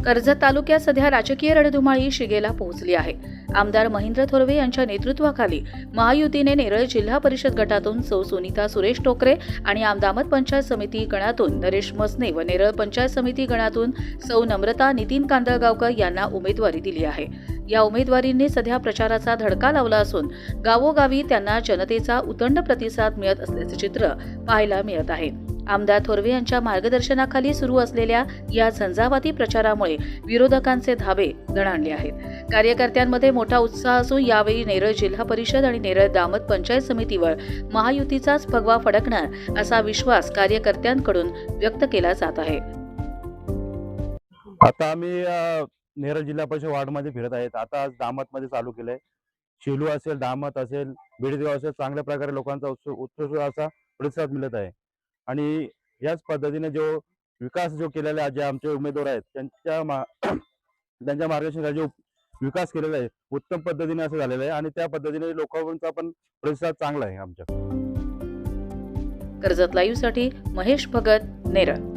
कर्जत तालुक्यात सध्या राजकीय रणधुमाळी शिगेला पोहोचली आहे। आमदार महेंद्र थोरवे यांच्या नेतृत्वाखाली महायुतीने नेरळ जिल्हा परिषद गटातून सौ सुनीता सुरेश टोकरे आणि आमदामत पंचायत समिती गणातून नरेश मसने व नेरळ पंचायत समिती गणातून सौ नम्रता नितीन कांदळगावकर यांना उमेदवारी दिली आहे। या उमेदवारींनी सध्या प्रचाराचा धडका लावला असून गावोगावी त्यांना जनतेचा उदंड प्रतिसाद मिळत असल्याचे चित्र पाहायला मिळत आहे। आमदार थोरवे यांच्या मार्गदर्शनाखाली सुरू असलेल्या या झंझावाती प्रचारामुळे विरोधकांचे धाबे दणाणले आहेत। कार्यकर्त्यांमध्ये मोठा उत्साह असून यावेळी नेरळ जिल्हा परिषद आणि नेरळ दामत पंचायत समितीवर महायुतीचाच फगवा फडकणार असा विश्वास कार्यकर्त्यांकडून व्यक्त केला जात आहे। आता आम्ही नेरळ जिल्हा परिषद वार्डमध्ये फिरत आहेत। आता आज दामतमध्ये चालू केलंय। शेलू असेल, दामत असेल, बेडदेव असेल, चांगल्या प्रकारे लोकांचा उत्स्फूर्त असा प्रतिसाद मिळत आहे। आणि याच पद्धतीने जो विकास जो केलेला जे आमचे उमेदवार आहेत त्यांच्या मार्गदर्शनाखाली जो विकास केलेला आहे उत्तम पद्धतीने असं झालेलं आहे आणि त्या पद्धतीने लोकांचा पण प्रतिसाद चांगला आहे आमच्या। कर्जत लाईव्ह साठी महेश भगत, नेरळ।